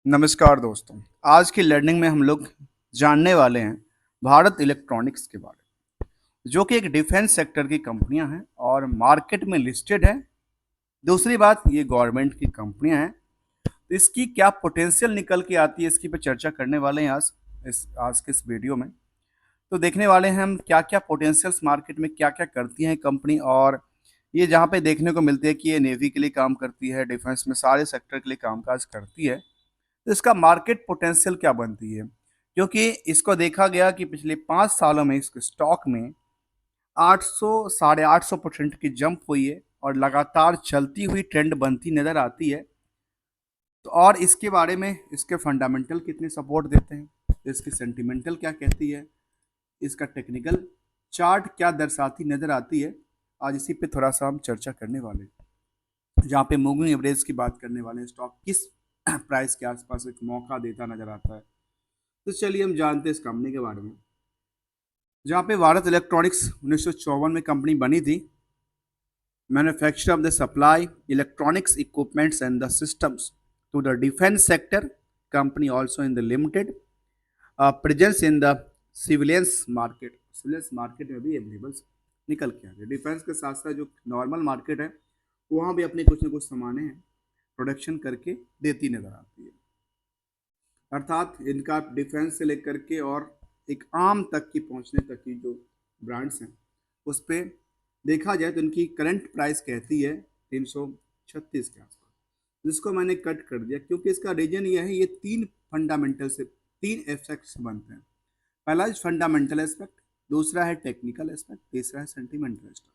नमस्कार दोस्तों। आज की लर्निंग में हम लोग जानने वाले हैं भारत इलेक्ट्रॉनिक्स के बारे में, जो कि एक डिफेंस सेक्टर की कंपनियां हैं और मार्केट में लिस्टेड है। दूसरी बात, ये गवर्नमेंट की कंपनियां हैं, तो इसकी क्या पोटेंशियल निकल के आती है, इसकी पे चर्चा करने वाले हैं आज के इस वीडियो में। तो देखने वाले हैं हम क्या क्या पोटेंशियल्स मार्केट में क्या क्या करती है कंपनी, और ये जहाँ पे देखने को मिलती है कि ये नेवी के लिए काम करती है, डिफेंस में सारे सेक्टर के लिए कामकाज करती है। तो इसका मार्केट पोटेंशियल क्या बनती है, क्योंकि इसको देखा गया कि पिछले 5 सालों में इसके स्टॉक में 800 850% की जंप हुई है और लगातार चलती हुई ट्रेंड बनती नजर आती है। तो और इसके बारे में इसके फंडामेंटल कितने सपोर्ट देते हैं, इसकी सेंटिमेंटल क्या कहती है, इसका टेक्निकल चार्ट क्या दर्शाती नजर आती है, आज इसी पे थोड़ा सा हम चर्चा करने वाले हैं। जहाँ पे मूविंग एवरेज की बात करने वाले हैं, स्टॉक किस प्राइस के आसपास एक मौका देता नजर आता है। तो चलिए हम जानते हैं इस कंपनी के बारे में। जहाँ पे भारत इलेक्ट्रॉनिक्स 1954 में कंपनी बनी थी। Manufacture of the supply electronics equipments and the systems to the defence sector. Company also in the limited presence in the civilians market. सिविलियंस मार्केट में भी अवेलेबल निकल के आ गया। डिफेंस के साथ साथ जो नॉर्मल मार्केट है वहाँ भी अपने कुछ ना कुछ सामानें हैं प्रोडक्शन करके देती नजर आती है। अर्थात इनका डिफेंस से लेकर के और एक आम तक की पहुंचने तक की जो ब्रांड्स हैं उस पर देखा जाए तो इनकी करंट प्राइस कहती है 336 के आसपास, जिसको मैंने कट कर दिया क्योंकि इसका रीजन ये है, ये तीन फंडामेंटल से तीन एस्पेक्ट से बनते हैं। पहला है फंडामेंटल एस्पेक्ट, दूसरा है टेक्निकल एस्पेक्ट, तीसरा है सेंटिमेंटल एस्पेक्ट।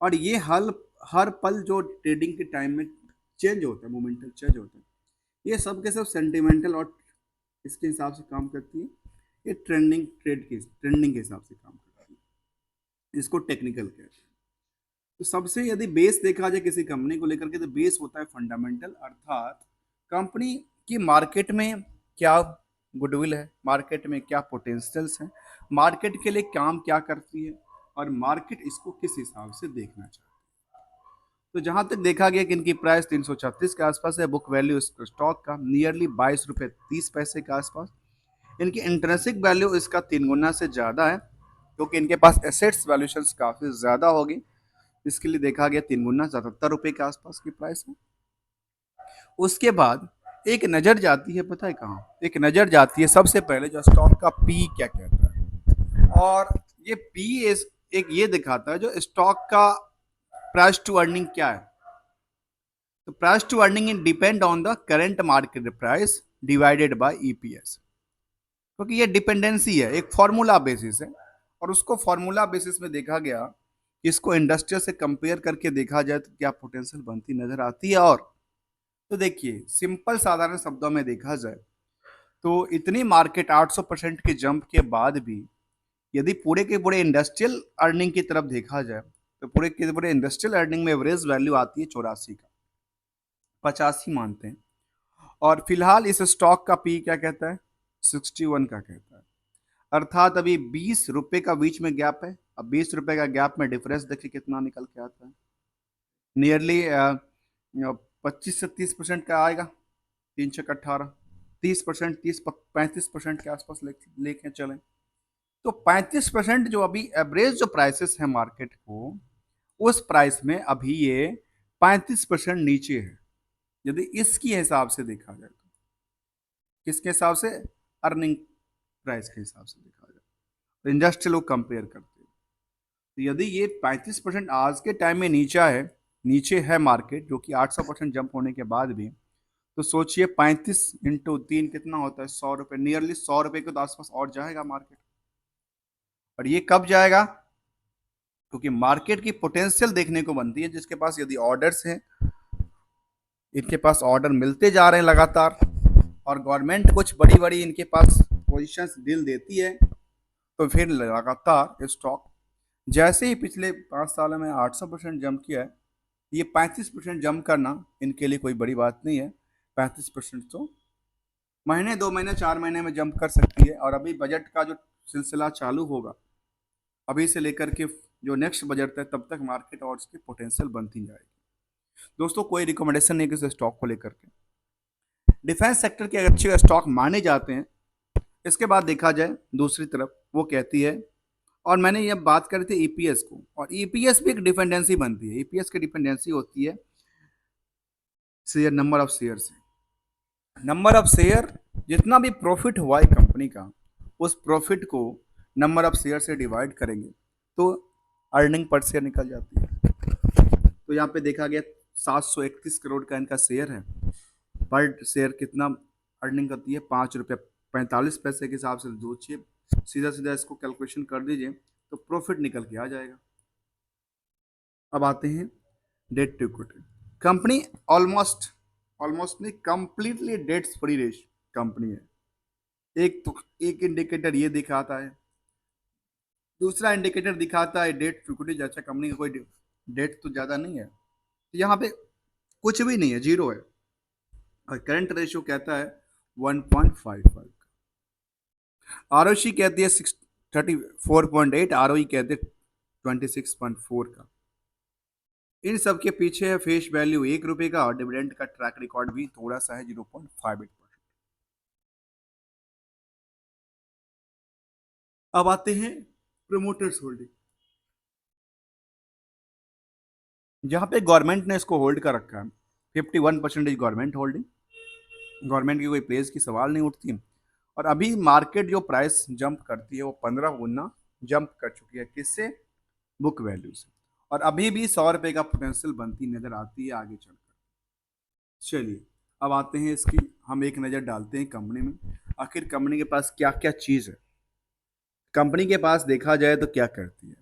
और ये हर हर पल जो ट्रेडिंग के टाइम में चेंज होता है, मोमेंटल चेंज होता है, ये सब के सब सेंटिमेंटल और इसके हिसाब से काम करती है। ये ट्रेंडिंग के हिसाब से काम करती है। इसको टेक्निकल कहते हैं। तो सबसे यदि बेस देखा जाए किसी कंपनी को लेकर के, तो बेस होता है फंडामेंटल, अर्थात कंपनी की मार्केट में क्या गुडविल है, मार्केट में क्या पोटेंशियल्स हैं, मार्केट के लिए काम क्या करती है और मार्केट इसको किस हिसाब से देखना चाहती है। तो जहां तक देखा गया कि इनकी प्राइस 336 के आसपास है, बुक वैल्यू स्टॉक का नियरली 22 रुपये 30 पैसे के आसपास। इनकी इंट्रेंसिक वैल्यू इसका 3 गुना से ज़्यादा है, क्योंकि इनके पास एसेट्स वैल्यूशन काफ़ी ज़्यादा होगी। इसके लिए देखा गया 3 गुना 77 रुपये के आसपास की प्राइस है। उसके बाद एक नज़र जाती है, पता है कहाँ, एक नज़र जाती है सबसे पहले जो स्टॉक का पी क्या कहता है। और ये पी एक ये दिखाता है जो स्टॉक का प्राइस टू अर्निंग क्या है। तो price to earning in depend on the current market price divided by EPS, क्योंकि ये डिपेंडेंसी है, एक फॉर्मूला बेसिस है। और उसको फॉर्मूला बेसिस में देखा गया कि इसको इंडस्ट्रियल से कंपेयर करके देखा जाए तो क्या पोटेंशियल बनती नजर आती है। और तो देखिए, सिंपल साधारण शब्दों में देखा जाए तो इतनी मार्केट 800% के जंप के बाद भी यदि पूरे के पूरे इंडस्ट्रियल अर्निंग की तरफ देखा जाए तो पूरे के पूरे इंडस्ट्रियल अर्निंग में एवरेज वैल्यू आती है 84 का, 85 मानते हैं। और फिलहाल इस स्टॉक का पी क्या कहता है, 61 का कहता है। अर्थात अभी 20 रुपए का बीच में गैप है। अब 20 रुपए का गैप में डिफरेंस देखिए कितना निकल के आता है, नियरली 25 से 30% का आएगा। 3 छक 18, 30%, 35% के आसपास लेके चलें तो 35% जो अभी एवरेज जो प्राइसेस है मार्केट को, उस प्राइस में अभी ये 35% नीचे है। यदि इसकी हिसाब से देखा जाए तो किसके हिसाब से, अर्निंग प्राइस के हिसाब से देखा जाए तो इंडस्ट्रियल लोग कंपेयर करते हैं। तो यदि ये 35% आज के टाइम में नीचे है मार्केट, जो कि 800% जंप होने के बाद भी, तो सोचिए 35 × 3 कितना होता है, 100 रुपये, नियरली 100 रुपये के तो आसपास और जाएगा मार्केट। और ये कब जाएगा, क्योंकि मार्केट की पोटेंशियल देखने को बनती है जिसके पास यदि ऑर्डर्स हैं, इनके पास ऑर्डर मिलते जा रहे हैं लगातार, और गवर्नमेंट कुछ बड़ी बड़ी इनके पास पोजीशंस डील देती है, तो फिर लगातार स्टॉक जैसे ही पिछले 5 सालों में 800% जंप किया है, ये 35% जंप करना इनके लिए कोई बड़ी बात नहीं है। 35% तो महीने 2 महीने 4 महीने में जंप कर सकती है। और अभी बजट का जो सिलसिला चालू होगा, अभी से लेकर के जो नेक्स्ट बजट है, तब तक मार्केट और इसकी पोटेंशियल बनती जाएगी। दोस्तों, कोई रिकमेंडेशन नहीं है किसी स्टॉक को लेकर के, डिफेंस सेक्टर के अच्छे स्टॉक माने जाते हैं। इसके बाद देखा जाए दूसरी तरफ वो कहती है, और मैंने ये बात करी थी ईपीएस को, और ईपीएस भी एक डिपेंडेंसी बनती है। ईपीएस की डिपेंडेंसी होती है शेयर, नंबर ऑफ शेयर से। नंबर ऑफ शेयर, जितना भी प्रॉफिट हुआ है कंपनी का, उस प्रॉफिट को नंबर ऑफ शेयर से डिवाइड करेंगे तो अर्निंग पर शेयर निकल जाती है। तो यहाँ पे देखा गया 731 करोड़ का इनका शेयर है। पर शेयर कितना अर्निंग करती है, 5 रुपये 45 पैसे के हिसाब से दो चीज, सीधा सीधा इसको कैलकुलेशन कर दीजिए तो प्रॉफिट निकल के आ जाएगा। अब आते हैं debt to equity. Company almost almost नहीं, कंप्लीटली डेट्स फ्री रेश कंपनी है। एक तो एक इंडिकेटर ये दिखाता है, दूसरा इंडिकेटर दिखाता है डेट टू इक्विटी। जैसा कंपनी का कोई डेट तो ज़्यादा नहीं है, तो यहाँ पे कुछ भी नहीं है, जीरो है। और करंट रेशियो कहता है 1.55, आरओसी कहती है 34.8, आरओई कहते हैं 26.4 का। इन सब के पीछे है फेस वैल्यू 1 रुपए का, और डिविडेंड का ट्रैक रिकॉर्ड भी थोड़ा सा है 0.58%। अब आते हैं प्रमोटर्स होल्डिंग। जहां पे गवर्नमेंट ने इसको होल्ड कर रखा है, 51% गवर्नमेंट होल्डिंग। गवर्नमेंट की कोई प्लेस की सवाल नहीं उठती। और अभी मार्केट जो प्राइस जंप करती है वो 15 गुना जंप कर चुकी है, किससे? बुक वैल्यू से। और अभी भी 100 रुपए का पोटेंशियल बनती नजर आती है आगे चलकर। चलिए अब आते हैं इसकी, हम एक नज़र डालते हैं कंपनी में। आखिर कंपनी के पास क्या क्या चीज़ है। कंपनी के पास देखा जाए तो क्या करती है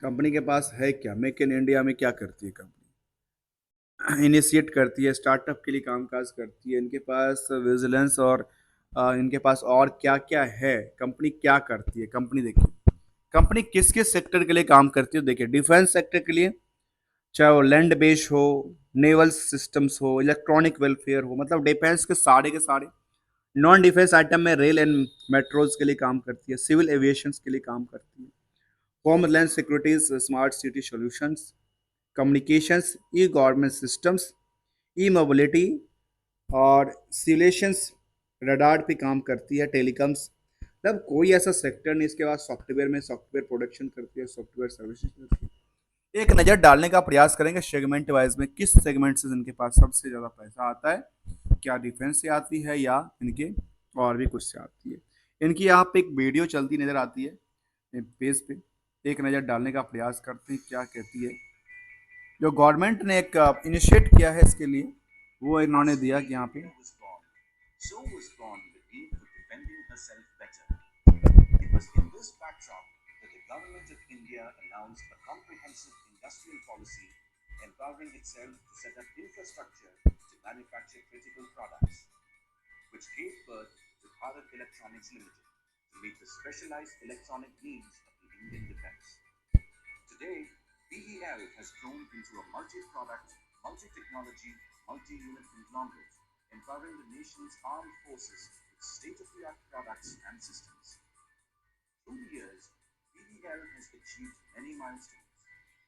कंपनी के पास है क्या? मेक इन इंडिया में क्या करती है कंपनी? इनिशिएट करती है, स्टार्टअप के लिए कामकाज करती है। इनके पास विजिलेंस और इनके पास और क्या क्या है। कंपनी क्या करती है? कंपनी देखिए, कंपनी किस किस सेक्टर के लिए काम करती है। देखिए, डिफेंस सेक्टर के लिए, चाहे वो लैंड बेस हो, नेवल सिस्टम्स हो, इलेक्ट्रॉनिक वेलफेयर हो, मतलब डिफेंस के सारे। नॉन डिफेंस आइटम में रेल एंड मेट्रोज के लिए काम करती है, सिविल एविएशन के लिए काम करती है, homeland securities, smart city solutions, communications, e government systems, e mobility और सिमुलेशंस, रडार पे काम करती है, टेलीकॉम्स। मतलब कोई ऐसा सेक्टर नहीं इसके बाद। सॉफ्टवेयर में सॉफ्टवेयर प्रोडक्शन करती है, सॉफ्टवेयर सर्विसेज करती है। एक नज़र डालने का प्रयास करेंगे सेगमेंट वाइज में, किस सेगमेंट से इनके पास सबसे ज़्यादा पैसा आता है। क्या डिफेंस से आती है या इनके और भी कुछ से आती है। इनकी यहाँ पे एक वीडियो चलती नज़र आती है पेज पे, एक नज़र डालने का प्रयास करते हैं क्या कहती है। जो गवर्नमेंट ने एक इनिशिएट किया है इसके लिए, वो इन्होंने दिया कि यहाँ पे So was born the need for defending herself better. It was in this backdrop that the Government of India announced a comprehensive industrial policy empowering itself to set up infrastructure to manufacture critical products, which gave birth to Bharat Electronics Limited to meet the specialized electronic needs of the Indian defense. Today, BEL has grown into a multi-product, multi-technology, multi-unit conglomerate, empowering the nation's armed forces with state-of-the-art products and systems. Through the years, BEL has achieved many milestones,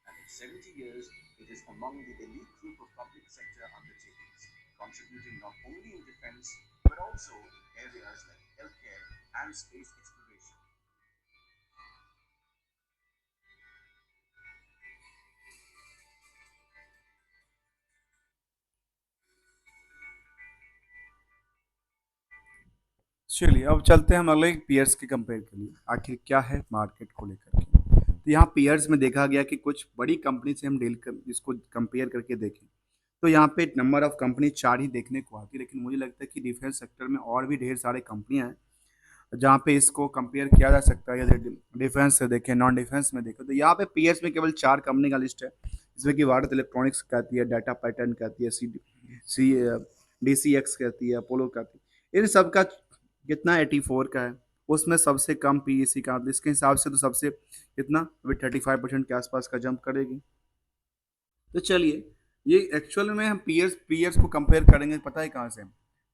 and in 70 years, it is among the elite group of public sector undertakings, contributing not only in defense, but also areas like healthcare and space exploration. चलिए अब चलते हैं हम अगले peers के compare के लिए, आखिर क्या है मार्केट को लेकर के। तो यहाँ पीयर्स में देखा गया कि कुछ बड़ी कंपनी से हम डील कर इसको कंपेयर करके देखें तो यहाँ पे नंबर ऑफ कंपनी 4 ही देखने को आती है। लेकिन मुझे लगता है कि डिफेंस सेक्टर में और भी ढेर सारे कंपनियाँ हैं जहाँ पे इसको कंपेयर किया जा सकता है। यदि डिफेंस से देखें, नॉन डिफेंस में देखें, तो यहाँ पे पीयर्स में केवल 4 कंपनी का लिस्ट है, जिसमें कि भारत इलेक्ट्रॉनिक्स कहती है, डाटा पैटर्न कहती है, सी DCX कहती है, अपोलो कहती है। इन सब का कितना 84 का है, उसमें सबसे कम PEC का, इसके हिसाब से तो सबसे कितना अभी 35% के आसपास का जंप करेगी। तो चलिए, ये एक्चुअल में हम पीयर्स पीयर्स को कंपेयर करेंगे, पता है कहाँ से?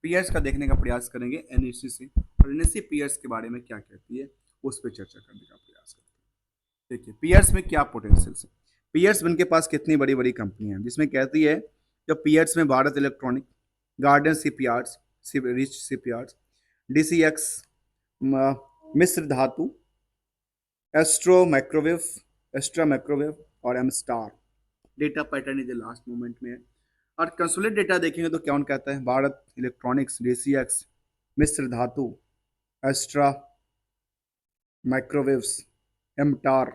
पीयर्स का देखने का प्रयास करेंगे NSE से, और NSE पीयर्स के बारे में क्या कहती है उस पर चर्चा करने का प्रयास करते हैं। देखिए पीयर्स में क्या पोटेंशियल है, पीयर्स इनके पास कितनी बड़ी बड़ी कंपनियां हैं, जिसमें कहती है जब पीयर्स में Bharat electronic, Garden shipyards, Reach shipyards, DCX, Mishra Dhatu, Astro microwave, Astra microwave और M Star. Data pattern is the last moment में है। और कंसोलिडेट डेटा देखेंगे तो कौन कहता है, भारत इलेक्ट्रॉनिक्स, डीसीएक्स, मिस्र धातु, एस्ट्रा माइक्रोवेव्स, एमटार।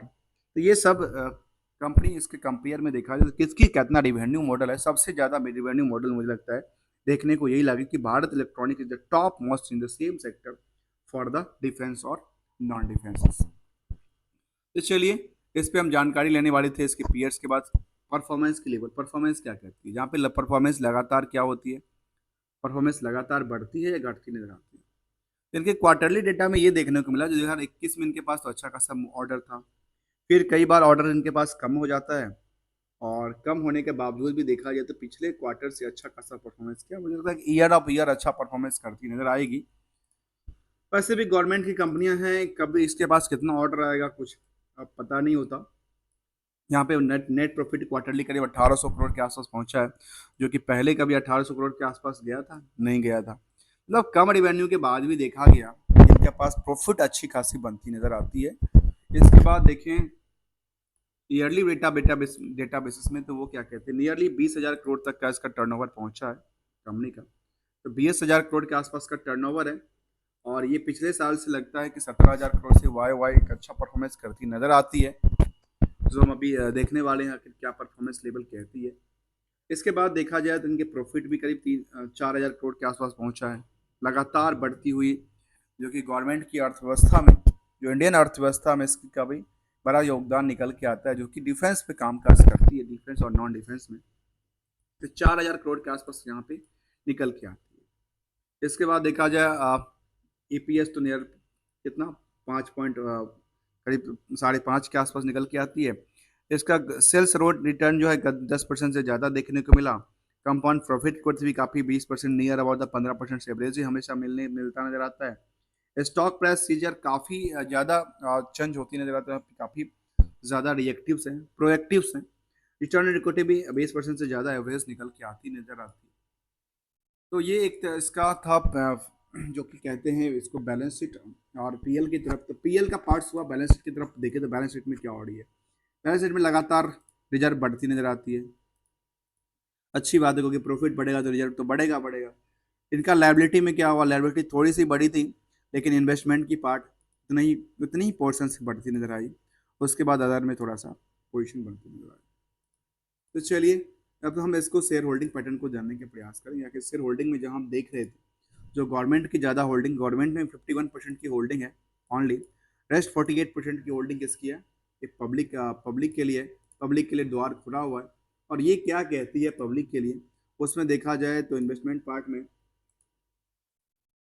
तो ये सब कंपनी, इसके कंपेयर में देखा जाए तो किसकी कितना रिवेन्यू मॉडल है, सबसे ज़्यादा रिवेन्यू मॉडल मुझे लगता है देखने को यही लगे कि Bharat electronic is the top most in the same sector for the defence और नॉन डिफेंस। तो चलिए इस पे हम जानकारी लेने वाले थे इसके पीयर्स के बाद। परफॉर्मेंस की लेवल, परफॉर्मेंस क्या कहती है, जहाँ पे परफॉर्मेंस लगातार क्या होती है, परफॉर्मेंस लगातार बढ़ती है या घटती नजर आती है। तो इनके क्वार्टरली डेटा में ये देखने को मिला, जो 2021 में इनके पास तो अच्छा खासा ऑर्डर था, फिर कई बार ऑर्डर इनके पास कम हो जाता है, और कम होने के बावजूद भी देखा जाए तो पिछले क्वार्टर से अच्छा खासा परफॉर्मेंस किया। मुझे लगता है कि ईयर ऑफ ईयर अच्छा परफॉर्मेंस करती नजर आएगी। वैसे भी गवर्नमेंट की कंपनियां हैं, कभी इसके पास कितना ऑर्डर आएगा कुछ अब पता नहीं होता। यहाँ पे नेट नेट प्रॉफिट क्वार्टरली करीब 1800 करोड़ के आसपास पहुंचा है, जो कि पहले कभी 1800 करोड़ के आसपास गया था, नहीं गया था। मतलब कम रिवेन्यू के बाद भी देखा गया कि इनके पास प्रॉफिट अच्छी खासी बनती नजर आती है। इसके बाद देखें ईयरली डेटा बेसिस में, तो वो क्या कहते हैं, नियरली 20,000 करोड़ तक का इसका टर्नओवर पहुंचा है कंपनी का। तो 20,000 करोड़ के आसपास का टर्नओवर है, और ये पिछले साल से लगता है कि 17,000 करोड़ से वाई वाई एक अच्छा परफॉर्मेंस करती नजर आती है, जो हम अभी देखने वाले हैं आखिर क्या परफॉर्मेंस लेवल कहती है। इसके बाद देखा जाए तो इनके प्रॉफिट भी करीब 4,000 करोड़ के आसपास पहुंचा है, लगातार बढ़ती हुई, जो कि गवर्नमेंट की अर्थव्यवस्था में, जो इंडियन अर्थव्यवस्था में इसकी का भी बड़ा योगदान निकल के आता है, जो कि डिफेंस पे काम काज करती है, डिफेंस और नॉन डिफेंस में। तो 4,000 करोड़ के आसपास यहाँ पे निकल के आती है। इसके बाद देखा जाए ईपीएस तो नियर कितना 5 पॉइंट करीब 5.5 के आसपास निकल के आती है। इसका सेल्स रोड रिटर्न जो है 10% से ज़्यादा देखने को मिला। कंपाउंड प्रॉफिट ग्रोथ भी काफ़ी 20% नियर अबाउट द 15% से एवरेज ही हमेशा मिलता नजर आता है। स्टॉक प्राइस सीजर काफ़ी ज़्यादा चेंज होती नजर आता है, काफ़ी ज़्यादा रिएक्टिव्स हैं, प्रोएक्टिव्स हैं। रिटर्न इक्विटी भी 20% से ज़्यादा एवरेज निकल के आती नजर आती है। तो ये एक इसका था जो कि कहते हैं इसको बैलेंस शीट। और पीएल की तरफ, तो पीएल का पार्ट्स हुआ, बैलेंस शीट की तरफ देखें तो बैलेंस शीट में क्या हो रही है। बैलेंस शीट में लगातार रिजर्व बढ़ती नजर आती है, अच्छी बात है, क्योंकि प्रॉफिट बढ़ेगा तो रिजर्व तो बढ़ेगा बढ़ेगा। इनका लाइबिलिटी में क्या हुआ, लाइबिलिटी थोड़ी सी बढ़ी थी, लेकिन इन्वेस्टमेंट की पार्ट उतनी ही पोर्शन से बढ़ती नजर आई। उसके बाद अदर में थोड़ा सा पोजिशन बढ़ती नजर आई। तो चलिए अब हम इसको शेयर होल्डिंग पैटर्न को जानने के प्रयास करें, या कि शेयर होल्डिंग में जहाँ हम देख रहे थे, जो गवर्नमेंट की ज़्यादा होल्डिंग, गवर्नमेंट में 51% की होल्डिंग है ऑनली, रेस्ट 48% की होल्डिंग किसकी है, एक पब्लिक के लिए द्वार खुला हुआ है। और ये क्या कहती है पब्लिक के लिए, उसमें देखा जाए तो इन्वेस्टमेंट पार्ट में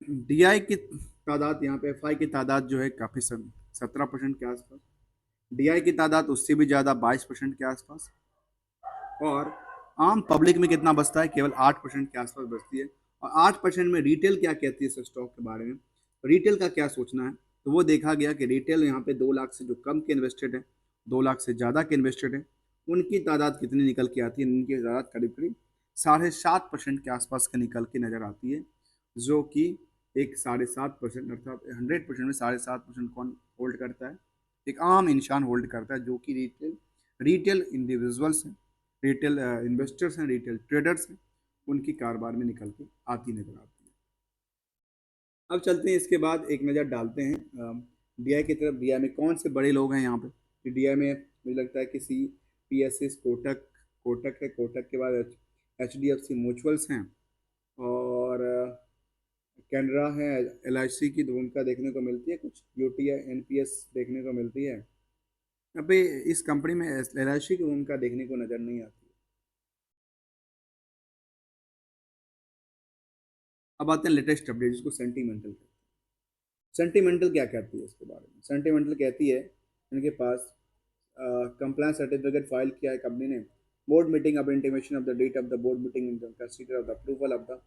डीआई की तादाद, यहाँ पे एफआई की तादाद जो है काफ़ी 17% के आसपास, डीआई की तादाद उससे भी ज़्यादा 22% के आसपास, और आम पब्लिक में कितना बचता है, केवल 8% के आसपास बचती है। और 8% में रिटेल क्या कहती है इस स्टॉक के बारे में, रिटेल का क्या सोचना है, तो वो देखा गया कि रिटेल यहाँ पे 2 लाख से जो कम के इन्वेस्टेड है, 2 लाख से ज़्यादा के इन्वेस्टेड है, उनकी तादाद कितनी निकल के आती है, उनकी तादाद करीब करीब 7.5% के आसपास के निकल के नज़र आती है, जो कि एक 7.5% अर्थात 100% में 7.5% कौन होल्ड करता है, एक आम इंसान होल्ड करता है, जो कि रिटेल रिटेल इंडिविजुअल्स हैं, रिटेल इन्वेस्टर्स हैं, रिटेल ट्रेडर्स हैं, उनकी कारोबार में निकल के आती नजर आती है। अब चलते हैं इसके बाद एक नज़र डालते हैं डीआई की तरफ। डीआई में कौन से बड़े लोग हैं यहाँ पे, डीआई में मुझे लगता है कि पीएससी कोटक, कोटक है, कोटक के बाद एचडीएफसी म्यूचुअल्स हैं, और कैनरा है, एलआईसी की भूमिका देखने को मिलती है, कुछ यूटीआई एनपीएस देखने को मिलती है। अभी इस कंपनी में एलआईसी की भूमिका देखने को नजर नहीं आती। अब आते हैं लेटेस्ट अपडेट, जिसको सेंटीमेंटल कहते हैं। सेंटीमेंटल क्या कहती है इसके बारे में, सेंटीमेंटल कहती है इनके पास कंप्लायंस सर्टिफिकेट फाइल किया है कंपनी ने, बोर्ड मीटिंग अब intimation of the date of the board meeting in consider of the approval of the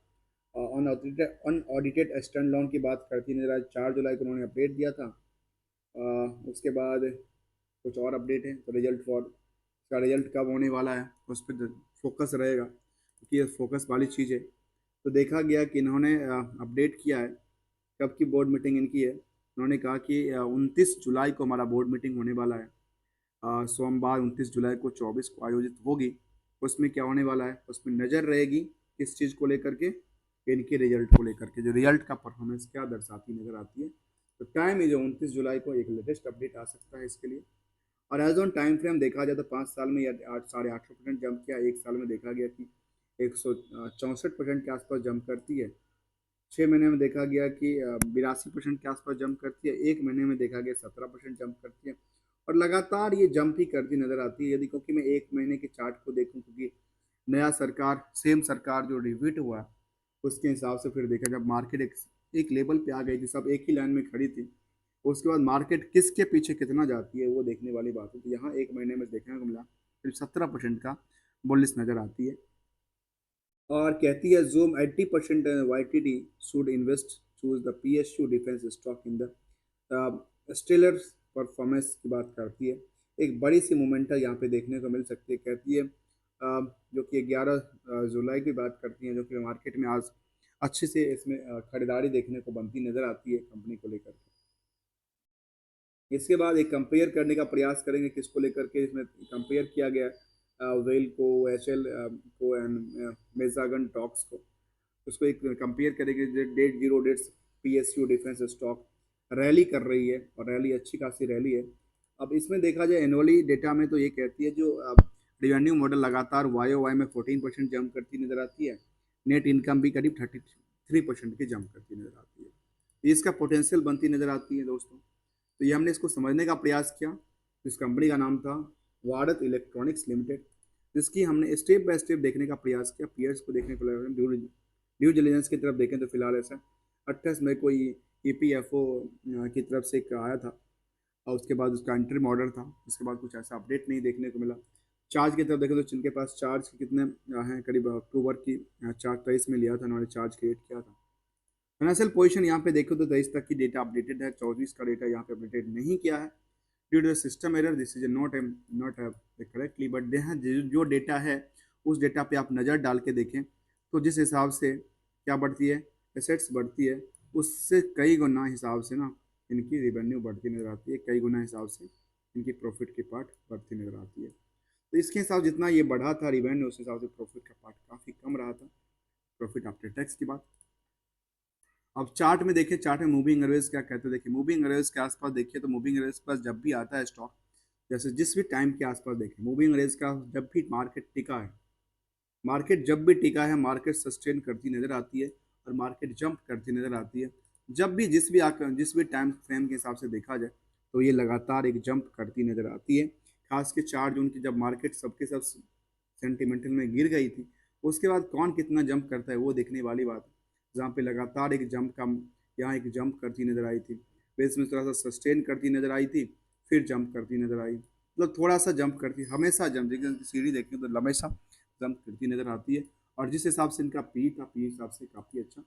unaudited stand loan की बात करती नजर आज। 4 जुलाई को उन्होंने अपडेट दिया था। उसके बाद कुछ और अपडेट है, तो रिजल्ट फॉर, इसका रिजल्ट कब होने वाला है उस पर फोकस रहेगा। कि ये फोकस वाली चीज़ है। तो देखा गया कि इन्होंने अपडेट किया है। कब की बोर्ड मीटिंग इनकी है? उन्होंने कहा कि 29 जुलाई को हमारा बोर्ड मीटिंग होने वाला है। सोमवार 29 जुलाई को 24 को आयोजित होगी। उसमें क्या होने वाला है? उसमें नज़र रहेगी किस चीज़ को लेकर के? इनके रिजल्ट को लेकर के, जो रिजल्ट का परफॉर्मेंस क्या दर्शाती नजर आती है। तो टाइम है जो 29 जुलाई को एक लेटेस्ट अपडेट आ सकता है इसके लिए। और एज ऑन टाइम फ्रेम देखा जाए तो 5 साल में या 8 8.5% जंप किया। एक साल में देखा गया कि 164% के आसपास जंप करती है। 6 महीने में देखा गया कि 82% के आसपास जंप करती है। एक महीने में देखा गया 17% जंप करती है। और लगातार ये जंप ही करती नजर आती है। यदि क्योंकि मैं एक महीने के चार्ट को देखूं, क्योंकि नया सरकार सेम सरकार जो रिपीट हुआ उसके हिसाब से फिर देखा जब मार्केट एक लेवल पे आ गई थी, सब एक ही लाइन में खड़ी थी। उसके बाद मार्केट किसके पीछे कितना जाती है वो देखने वाली बात है। तो यहाँ एक महीने में देखने को मिला करीब 17% का बुलिश नजर आती है। और कहती है zoom 80% YTD should invest choose the PSU defence stock in the stellar performance की बात करती है। एक बड़ी सी मोमेंट है यहाँ पे देखने को मिल सकती है। कहती है जो कि 11 जुलाई की बात करती है, जो कि मार्केट में आज अच्छे से इसमें खरीदारी देखने को बनती नजर आती है कंपनी को लेकर के। इसके बाद एक कंपेयर करने का प्रयास करेंगे किसको लेकर के। इसमें कंपेयर किया गया वेल को, HL को एंड मेजागन टॉक्स को। उसको एक कंपेयर करेंगे। Debt zero debts PSU defence stock rally कर रही है और रैली अच्छी खासी रैली है। अब इसमें देखा जाए एनुअली डेटा में तो ये कहती है जो रिवेन्यू मॉडल लगातार YOY में 14% जंप करती नजर आती है। नेट इनकम भी करीब 33% की जंप करती नजर आती है। इसका पोटेंशियल बनती नजर आती है दोस्तों। तो ये हमने इसको समझने का प्रयास किया। इस कंपनी का नाम था भारत इलेक्ट्रॉनिक्स लिमिटेड, जिसकी हमने स्टेप बाय स्टेप देखने का प्रयास किया। पीयर्स को देखने को लगा, ड्यू डिलीजेंस की तरफ देखें तो फिलहाल ऐसा 28 मई को EPFO की तरफ से एक आया था और उसके बाद उसका एंट्री ऑर्डर था। उसके बाद कुछ ऐसा अपडेट नहीं देखने को मिला। चार्ज की तरफ देखें तो जिनके पास चार्ज कितने हैं, करीब अक्टूबर की 4 23 में लिया था उन्होंने चार्ज क्रिएट किया था। फाइनेंशियल पोजीशन यहाँ पे देखो तो 23 तक की डेटा अपडेटेड है, 24 का डेटा यहाँ पे अपडेटेड नहीं किया है due to system error. This is not correctly, but यहाँ जो डेटा है उस डेटा पे आप नज़र डाल के देखें तो जिस हिसाब से क्या बढ़ती है, एसेट्स बढ़ती है, उससे कई गुना हिसाब से ना इनकी रिवेन्यू बढ़ती नजर आती है। कई गुना हिसाब से इनकी प्रॉफिट की पार्ट बढ़ती नजर आती है। तो इसके हिसाब जितना ये बढ़ा था रिवेन्यू, उस हिसाब से प्रॉफिट का पार्ट काफ़ी कम रहा था, प्रॉफिट आफ्टर टैक्स की बात। अब चार्ट में देखिए, चार्ट में मूविंग एवरेज क्या कहते हैं। देखिए मूविंग एवरेज के आसपास देखिए तो मूविंग एवरेज के पास जब भी आता है स्टॉक, जैसे जिस भी टाइम के आसपास देखिए मूविंग एवरेज का जब भी मार्केट टिका है, मार्केट जब भी टिका है, मार्केट सस्टेन करती नजर आती है और मार्केट जंप करती नजर आती है। जब भी जिस भी टाइम फ्रेम के हिसाब से देखा जाए तो ये लगातार एक जंप करती नजर आती है। खास के चार्ट जो उनकी जब मार्केट सबके सब सेंटिमेंटल में गिर गई थी, उसके बाद कौन कितना जंप करता है वो देखने वाली बात है। जहाँ पे लगातार एक जंप का यहाँ एक जंप करती नजर आई थी, बेस में थोड़ा सा सस्टेन करती नजर आई थी, फिर जंप करती नजर आई, मतलब थोड़ा सा जंप करती, हमेशा जंप देखिए सीढ़ी देखें तो हमेशा जंप करती नजर आती है। और जिस हिसाब से इनका पी था, पी हिसाब से काफ़ी अच्छा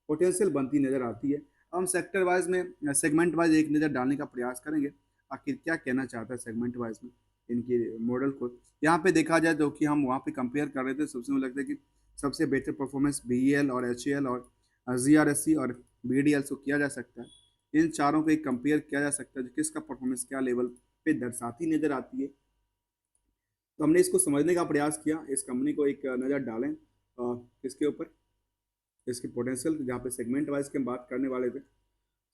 पोटेंशियल बनती नजर आती है। हम सेक्टर वाइज में सेगमेंट वाइज एक नज़र डालने का प्रयास करेंगे आखिर क्या कहना चाहता है सेगमेंट वाइज में इनकी मॉडल को। यहाँ पे देखा जाए तो कि हम वहाँ पे कंपेयर कर रहे थे, सबसे मुझे लगता है कि सबसे बेहतर परफॉर्मेंस BEL और HAL और GRSE और BDL को किया जा सकता है। इन चारों को एक कंपेयर किया जा सकता है जो किसका परफॉर्मेंस क्या लेवल पे दर्शाती नजर आती है। तो हमने इसको समझने का प्रयास किया, इस कंपनी को एक नज़र डालें किसके ऊपर, इसके पोटेंशियल, जहाँ पे सेगमेंट वाइज की हम बात करने वाले थे।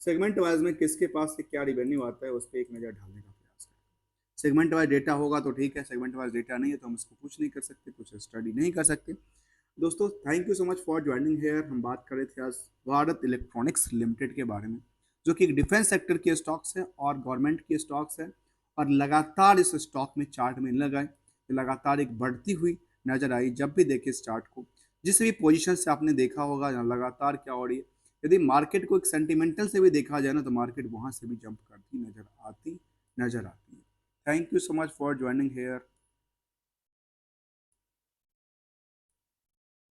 सेगमेंट वाइज में किसके पास से क्या रिवेन्यू आता है उस पर एक नज़र डालने का प्रयास करें। सेगमेंट वाइज डेटा होगा तो ठीक है, सेगमेंट वाइज डेटा नहीं है तो हम इसको कुछ नहीं कर सकते, कुछ स्टडी नहीं कर सकते। दोस्तों thank you so much for joining here. हम बात कर रहे थे आज भारत इलेक्ट्रॉनिक्स लिमिटेड के बारे में, जो कि एक डिफेंस सेक्टर के स्टॉक्स है और गवर्नमेंट के स्टॉक्स है। और लगातार इस स्टॉक में चार्ट में लगाए लगातार एक बढ़ती हुई नजर आई। जब भी देखे इस चार्ट को, जिस भी पोजीशन से आपने देखा होगा लगातार क्या हो रही है। यदि मार्केट को एक सेंटिमेंटल से भी देखा जाए ना तो मार्केट वहां से भी जंप करती नजर आती है। Thank you so much for joining hair.